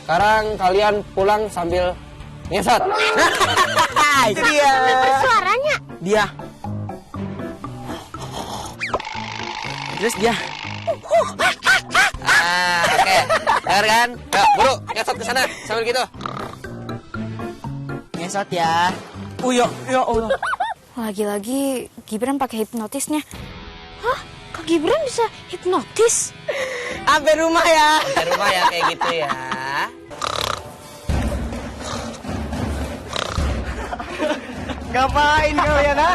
Sekarang kalian pulang sambil ngesot. Itu dia. Suaranya. Dia. Terus dia. Oke. Dengar kan? Yuk, buru, ngesot ke sana sambil gitu. Ngesot ya. Ya Allah. Lagi-lagi Gibran pakai hipnotisnya. Hah? Kak Gibran bisa hipnotis? Sampai rumah ya. Di rumah ya kayak gitu ya. Ngapain kalian, ha?